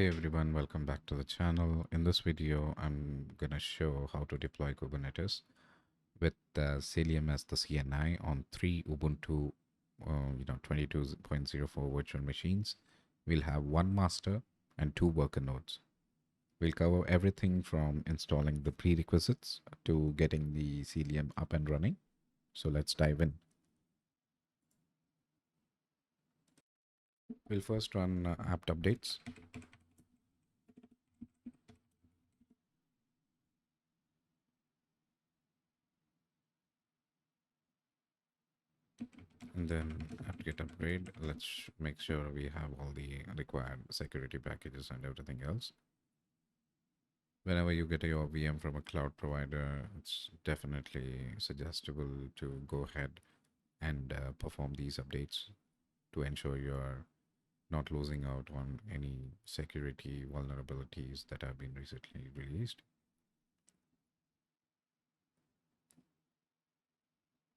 Hey everyone, welcome back to the channel. In this video, I'm gonna show how to deploy Kubernetes with Cilium as the CNI on three Ubuntu, 22.04 virtual machines. We'll have one master and two worker nodes. We'll cover everything from installing the prerequisites to getting the Cilium up and running. So let's dive in. We'll first run apt updates. And then apt-get upgrade. Let's make sure we have all the required security packages and everything else. Whenever you get your VM from a cloud provider, it's definitely suggestible to go ahead and perform these updates to ensure you're not losing out on any security vulnerabilities that have been recently released.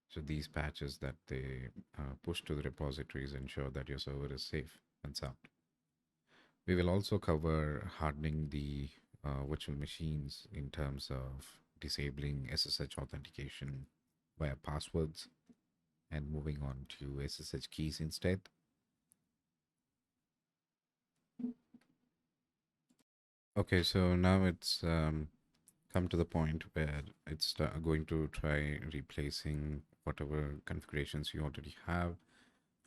So these patches that they push to the repositories ensure that your server is safe and sound. We will also cover hardening the virtual machines in terms of disabling SSH authentication via passwords and moving on to SSH keys instead. Okay, so now it's come to the point where it's going to try replacing whatever configurations you already have.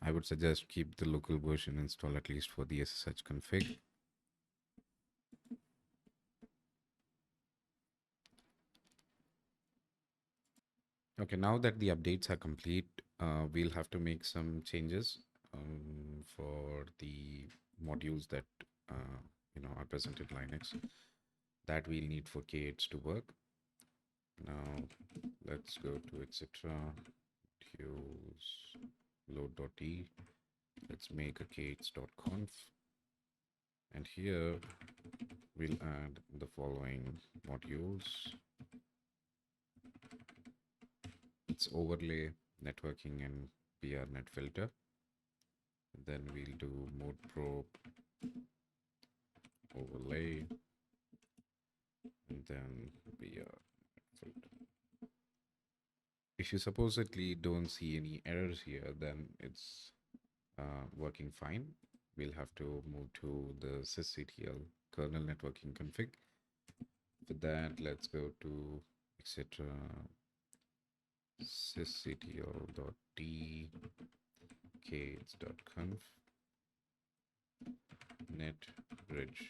I would suggest keep the local version installed at least for the SSH config. Okay, now that the updates are complete, we'll have to make some changes for the modules that are present in Linux that we'll need for K8s to work. Now let's go to etc. Use load.d. Let's make a k8s.conf, and here we'll add the following modules. It's overlay, networking, and PRNet filter. Then we'll do mode probe, overlay, and then PRNet filter. If you supposedly don't see any errors here, then it's working fine. We'll have to move to the sysctl kernel networking config. For that, let's go to etc. sysctl.d k8s.conf net bridge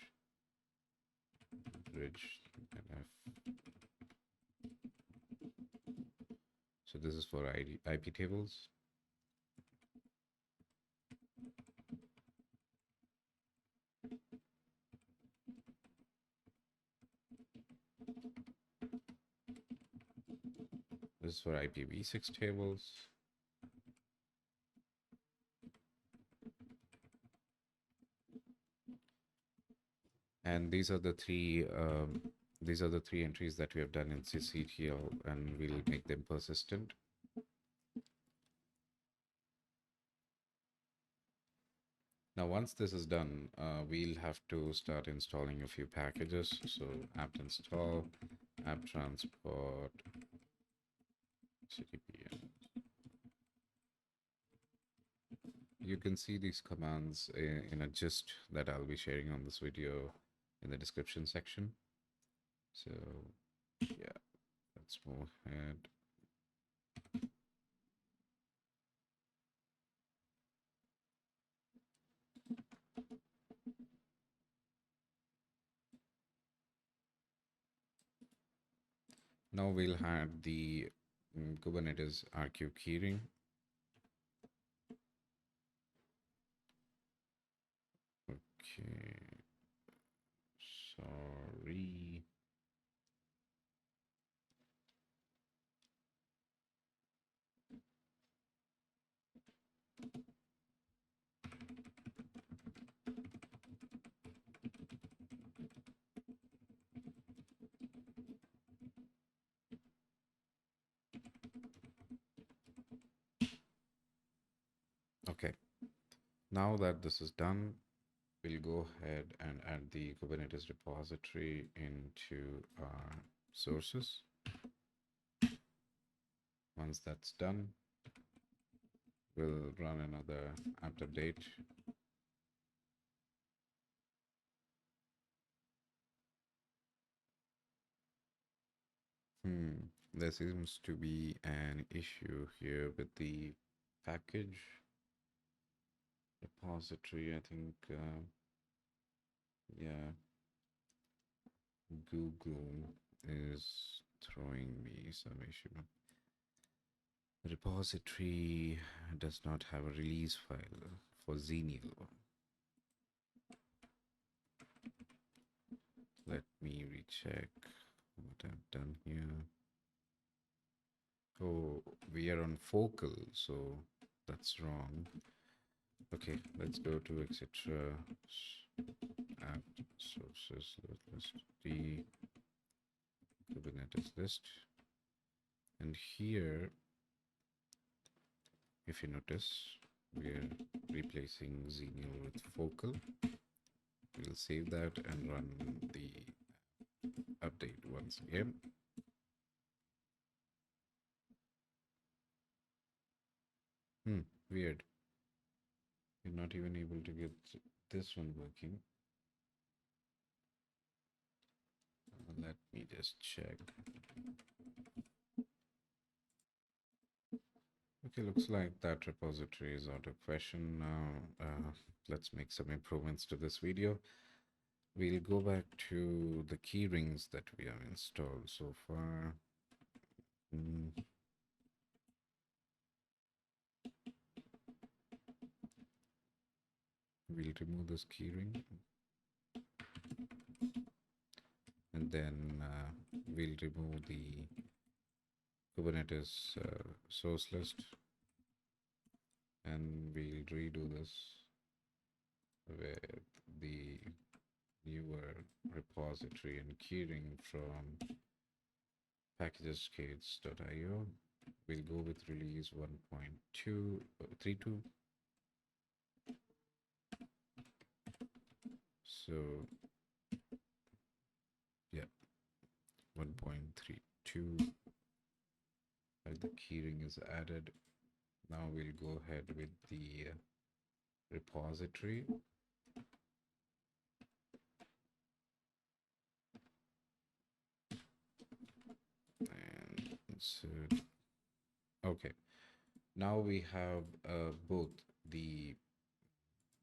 nf. So this is for IP tables. This is for IPv6 tables. And these are the three entries that we have done in sysctl, and we'll make them persistent. Now, once this is done, we'll have to start installing a few packages. So apt install, apt transport, cdpm. You can see these commands in a gist that I'll be sharing on this video in the description section. So yeah, let's move ahead. Now we'll have the Kubernetes RQ keyring. Okay, sorry. Okay, now that this is done, we'll go ahead and add the Kubernetes repository into our sources. Once that's done, we'll run another apt update. There seems to be an issue here with the package repository. I think, yeah, Google is throwing me some issue. The repository does not have a release file for Xenial. Let me recheck what I've done here. Oh, we are on focal, so that's wrong. Okay, let's go to etc. apt sources list, the Kubernetes list, and here, if you notice, we're replacing Xenial with focal. We'll save that and run the update once again. Weird. We're not even able to get this one working. Let me just check. Okay, looks like that repository is out of question now. Let's make some improvements to this video. We'll go back to the key rings that we have installed so far. We'll remove this key ring. And then we'll remove the Kubernetes source list. And we'll redo this with the newer repository and keyring from packages.io. We'll go with release 1.232. So yeah, 1.32. The keyring is added. Now we'll go ahead with the repository. And so, okay, now we have both the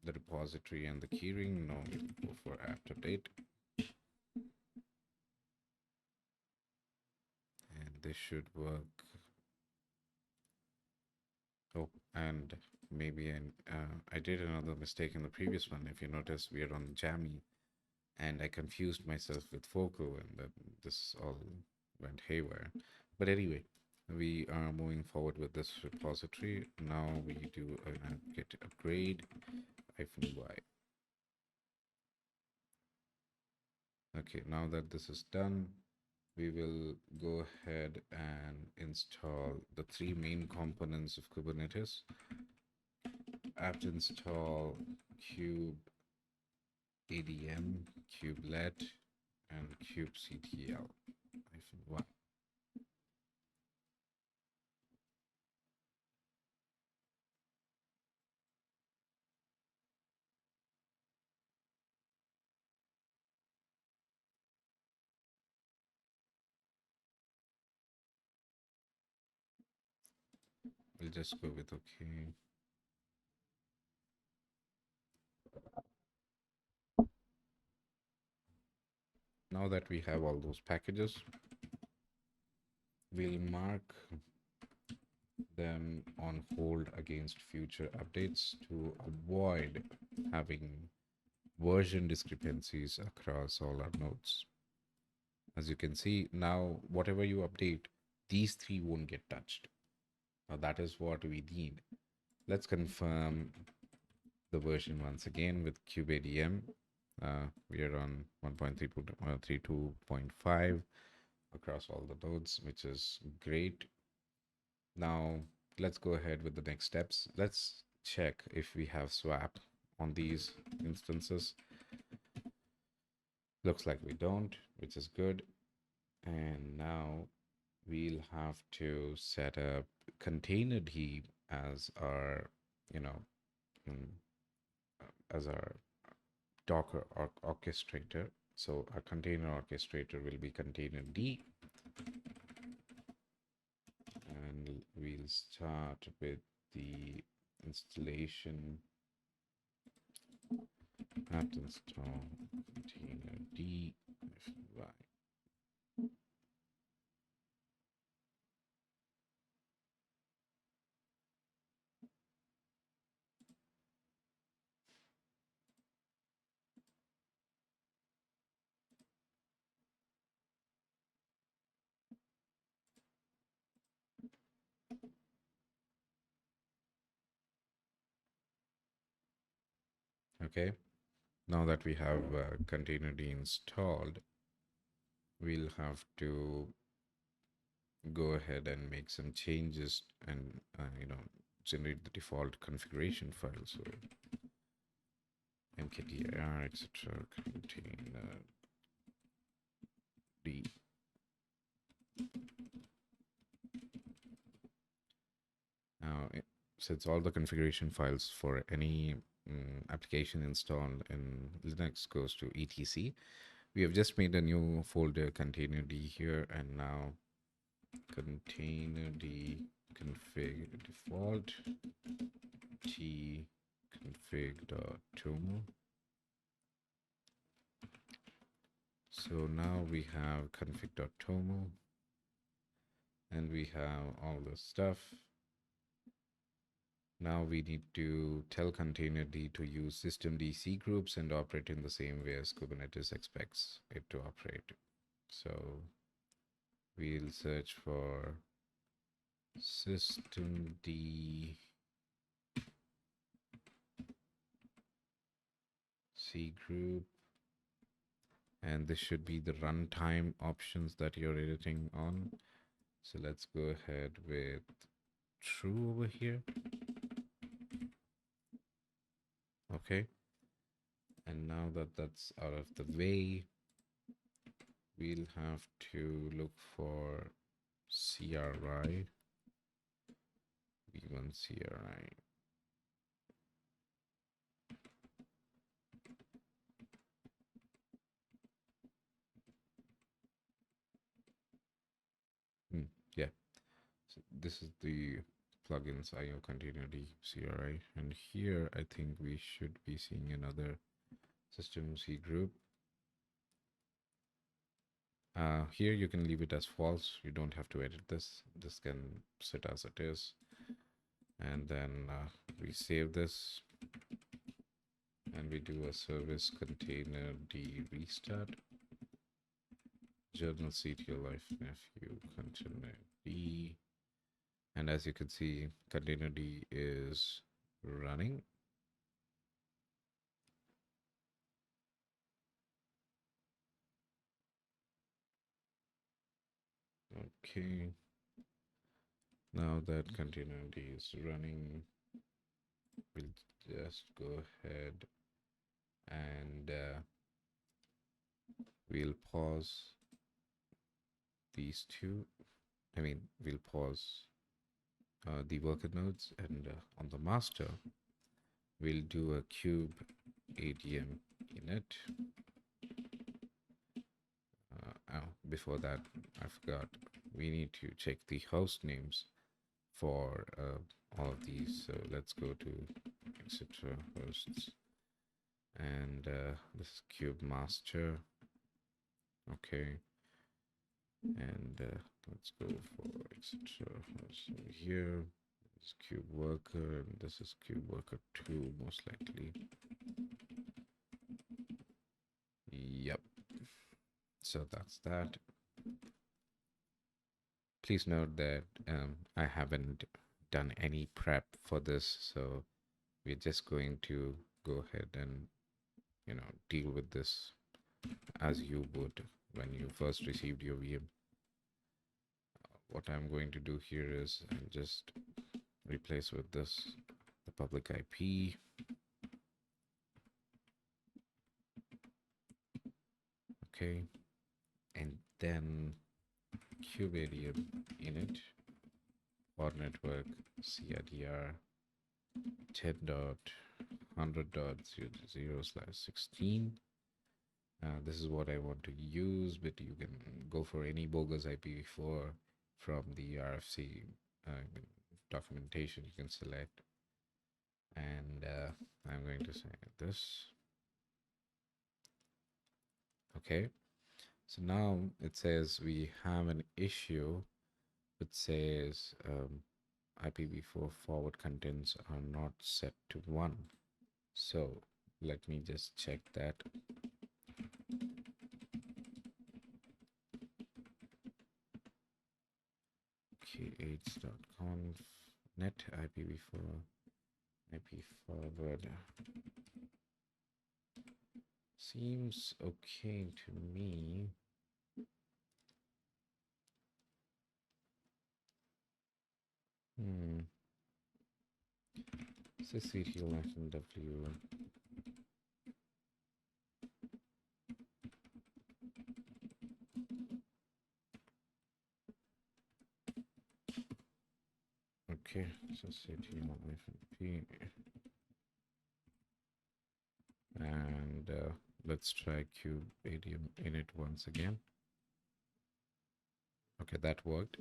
repository and the keyring. Now we'll go for apt update. And this should work. Oh, and maybe I did another mistake in the previous one. If you notice, we are on Jammy, and I confused myself with Focal, and then this all went haywire. But anyway, we are moving forward with this repository. Now we do a git upgrade -y. Okay, now that this is done, we will go ahead and install the three main components of Kubernetes. Apt install kubeadm, kubelet, and kubectl -y. We'll just go with okay. Now that we have all those packages, we'll mark them on hold against future updates to avoid having version discrepancies across all our nodes. As you can see, now whatever you update, these three won't get touched. Now that is what we need. Let's confirm the version once again with kubeadm. We are on 1.32.5 across all the nodes, which is great. Now let's go ahead with the next steps. Let's check if we have swap on these instances. Looks like we don't, which is good. And now we'll have to set up containerd as our, you know, mm, as our Docker orchestrator. So our container orchestrator will be containerd, and we'll start with the installation apt install containerd. Okay, now that we have containerd installed, we'll have to go ahead and make some changes and generate the default configuration file. So mkdir etc containerd. Now, since all the configuration files for any application installed in Linux goes to etc, we have just made a new folder containerd here, and now containerd config default t config.toml. So now we have config.toml, and we have all this stuff. Now we need to tell containerd to use systemd cgroups and operate in the same way as Kubernetes expects it to operate. So we'll search for systemd cgroup, and this should be the runtime options that you're editing on. So let's go ahead with true over here. Okay, and now that that's out of the way, we'll have to look for CRI, v1 CRI. Yeah, so this is the plugins IO containerd CRI, and here I think we should be seeing another system C group. Here you can leave it as false. You don't have to edit this. This can sit as it is. And then we save this, and we do a service containerd restart. Journal ctl life nephew containerd. And as you can see, containerd is running. Okay. Now that containerd is running, we'll just go ahead and we'll pause these two. I mean, we'll pause the worker nodes, and on the master, we'll do a kubeadm init. Before that, I forgot, we need to check the host names for all of these. So let's go to etc hosts, and this is kube master. Okay, and let's go for etc hosts over here. This is kube worker, and this is kube worker 2 most likely. Yep, so that's that. Please note that I haven't done any prep for this, so we're just going to go ahead and deal with this as you would when you first received your VM. What I'm going to do here is I'll just replace with this the public IP, Okay, and then kubeadm init pod network crdr 10.100.0/16. This is what I want to use, but you can go for any bogus IPv4 from the RFC documentation. You can select, and I'm going to say this. Okay, so now it says we have an issue. It says IPv4 forward contents are not set to 1. So let me just check that. k8s.conf net IPv4 IP forward seems okay to me. Sysctl FNW. Okay, sysctl FNP. And let's try kubeadm init once again. Okay, that worked.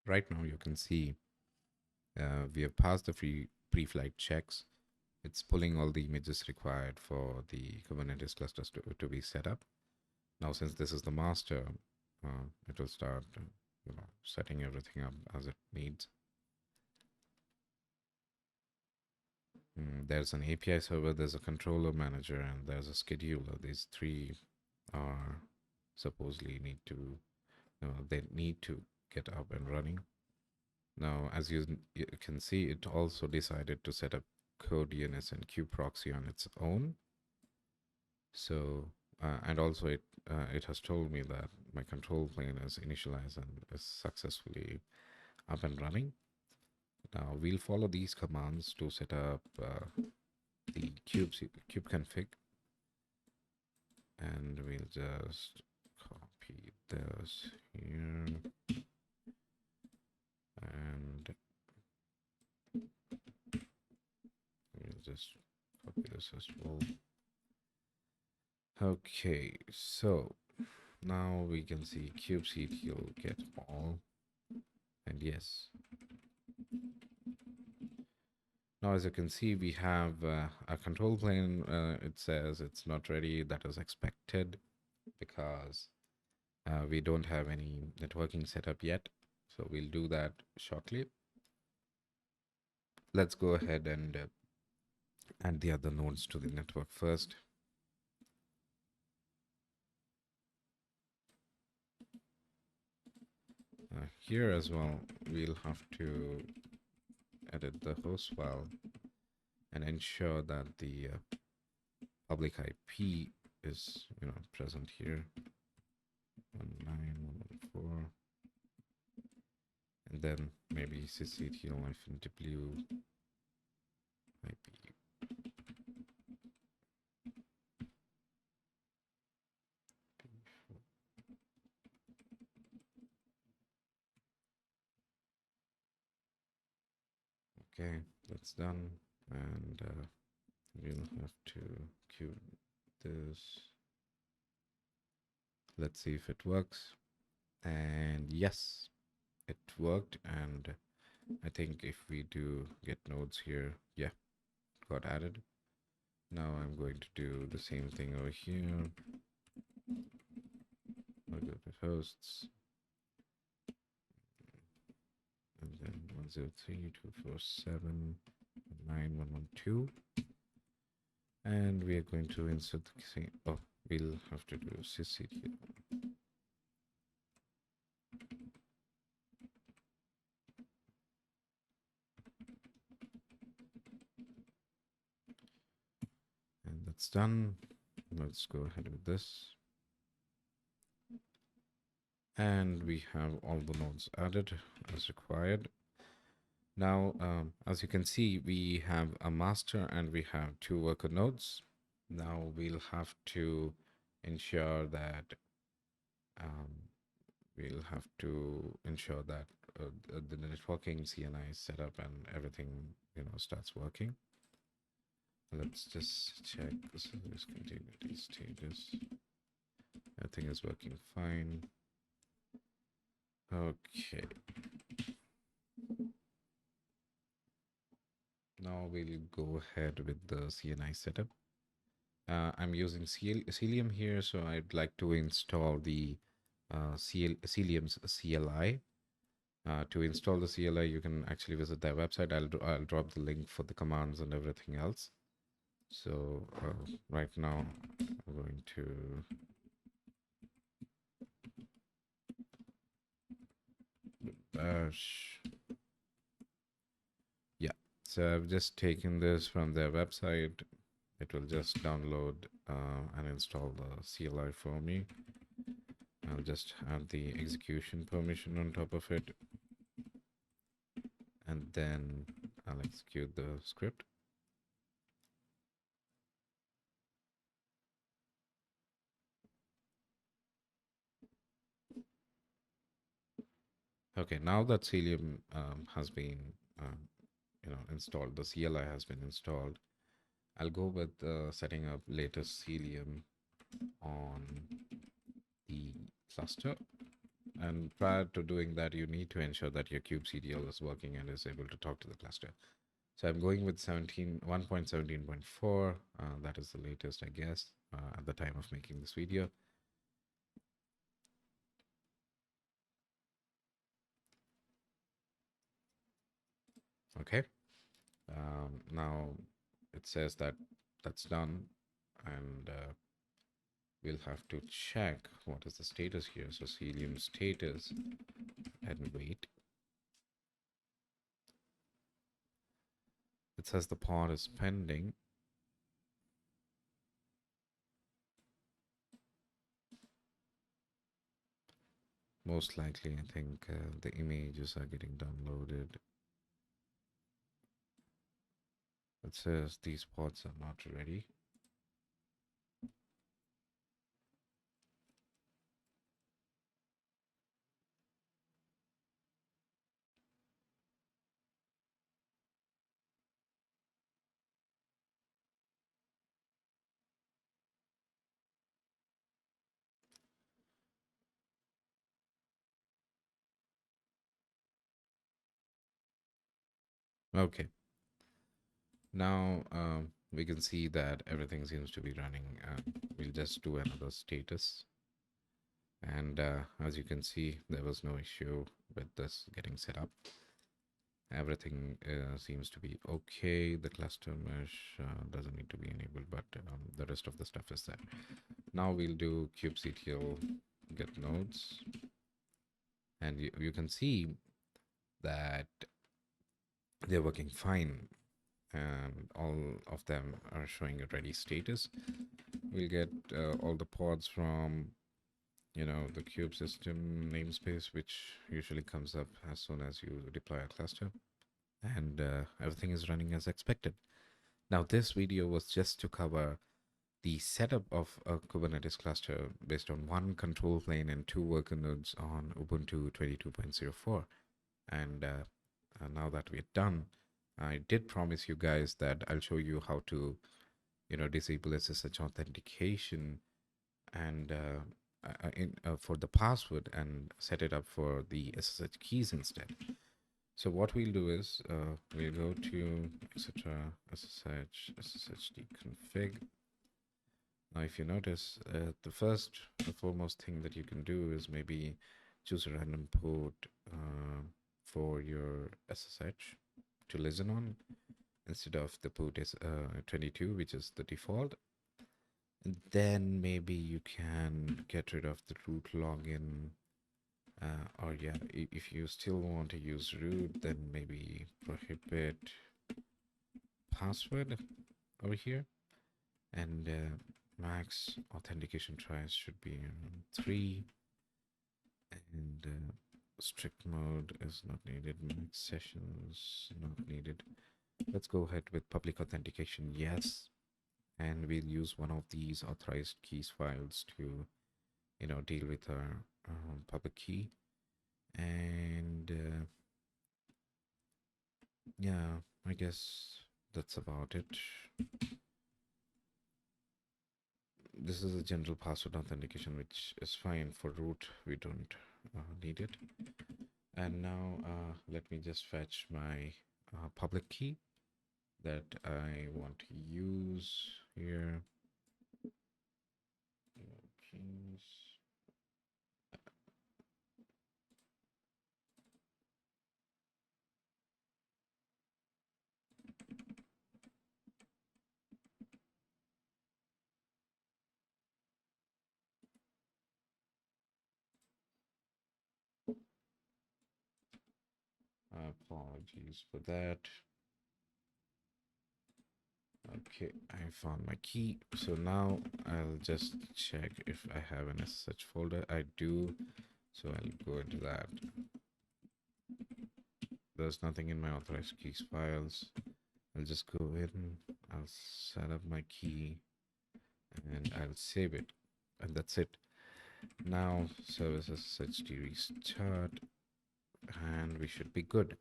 Right now you can see we have passed the pre-flight checks. It's pulling all the images required for the Kubernetes clusters to be set up. Now, since this is the master, it will start setting everything up as it needs. There's an API server, there's a controller manager, and there's a scheduler. These three are supposedly they need to get up and running. Now, as you can see, it also decided to set up CodeDNS and kubeproxy on its own. So, and also it has told me that my control plane is initialized and is successfully up and running. Now we'll follow these commands to set up the kubeconfig, and we'll just copy this here, and we'll just copy this as well. Okay, so now we can see kubectl get all, and yes. Now, as you can see, we have a control plane. It says it's not ready. That is expected because we don't have any networking set up yet. So we'll do that shortly. Let's go ahead and add the other nodes to the network first. Here as well, we'll have to edit the host file and ensure that the public IP is present here. 19114, and then maybe sysctl-w IP. Okay, that's done, and we'll have to queue this. Let's see if it works. And yes, it worked. And I think if we do get nodes here, yeah, got added. Now I'm going to do the same thing over here. I'll go to hosts, and then 103.247.9.112, and we are going to insert the same. Oh, we'll have to do sysctl. that's done. Let's go ahead with this. And we have all the nodes added as required. Now, as you can see, we have a master and we have two worker nodes. Now we'll have to ensure that the networking CNI is set up and everything, starts working. Let's just check the service continuity status. Everything is working fine. Okay. Now we'll go ahead with the CNI setup. I'm using Cilium here, so I'd like to install the Cilium's CLI. To install the CLI, you can actually visit their website. I'll drop the link for the commands and everything else. So right now, I'm going to bash. Yeah, so I've just taken this from their website. It will just download and install the CLI for me. I'll just add the execution permission on top of it. And then I'll execute the script. Okay, now that Cilium has been installed, the CLI has been installed, I'll go with setting up latest Cilium on the cluster. And prior to doing that, you need to ensure that your kubectl is working and is able to talk to the cluster. So I'm going with 1.17.4. That is the latest, I guess, at the time of making this video. Okay. Now it says that that's done, and we'll have to check what is the status here. So Cilium status and wait. It says the pod is pending. Most likely, I think the images are getting downloaded. It says these pods are not ready. Okay. Now we can see that everything seems to be running. We'll just do another status. And as you can see, there was no issue with this getting set up. Everything seems to be okay. The cluster mesh doesn't need to be enabled, but the rest of the stuff is there. Now we'll do kubectl get nodes. And you can see that they're working fine. And all of them are showing a ready status. We'll get all the pods from the kube system namespace, which usually comes up as soon as you deploy a cluster, and everything is running as expected. Now this video was just to cover the setup of a Kubernetes cluster based on one control plane and two worker nodes on Ubuntu 22.04. And now that we're done, I did promise you guys that I'll show you how to disable SSH authentication and for the password and set it up for the SSH keys instead. So what we'll do is we'll go to etc sshd config. Now if you notice, the foremost thing that you can do is maybe choose a random port for your SSH to listen on instead of the port is 22, which is the default. And then maybe you can get rid of the root login, or yeah, if you still want to use root, then maybe prohibit password over here, And max authentication tries should be 3. And strict mode is not needed. Max sessions not needed. Let's go ahead with public authentication. Yes. And we'll use one of these authorized keys files to, deal with our public key. And yeah, I guess that's about it. This is a general password authentication, which is fine. For root, we don't need it. And now let me just fetch my public key that I want to use here. Keys. Apologies for that. Okay, I found my key. So now I'll just check if I have an SSH folder. I do. So I'll go into that. There's nothing in my authorized keys files. I'll just go in. I'll set up my key and I'll save it. And that's it. Now service SSH restart and we should be good.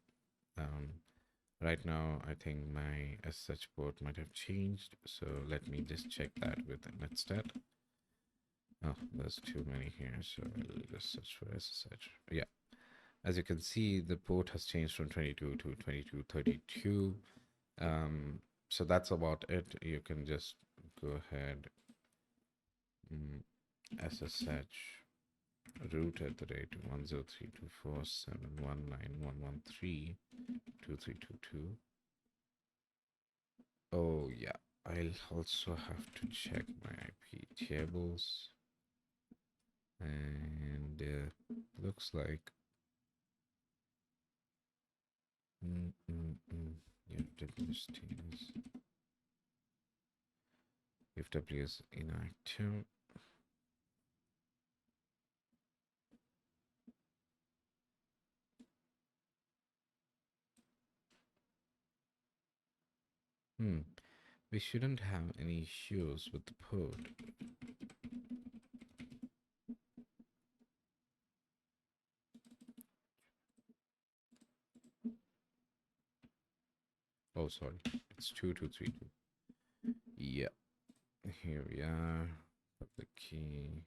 Right now, I think my SSH port might have changed. So let me just check that with netstat. Oh, there's too many here. So I'll just search for SSH. Yeah. As you can see, the port has changed from 22 to 2232. So that's about it. You can just go ahead. SSH root at the rate 103247191132322. Oh yeah, I'll also have to check my IP tables. And looks like yeah, if W is inactive. We shouldn't have any issues with the port. Oh, sorry. It's 2232. Yeah. Here we are. Public key.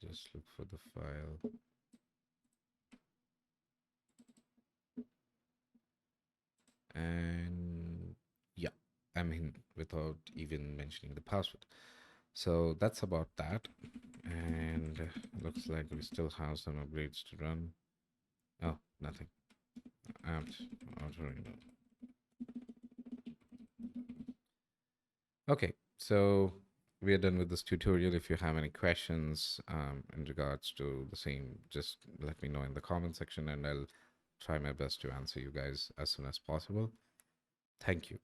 Just look for the file. And yeah, I'm in without even mentioning the password. So that's about that. And looks like we still have some upgrades to run. Oh, nothing. Apt auto. Okay, so we are done with this tutorial. If you have any questions in regards to the same, just let me know in the comment section and I'll try my best to answer you guys as soon as possible. Thank you.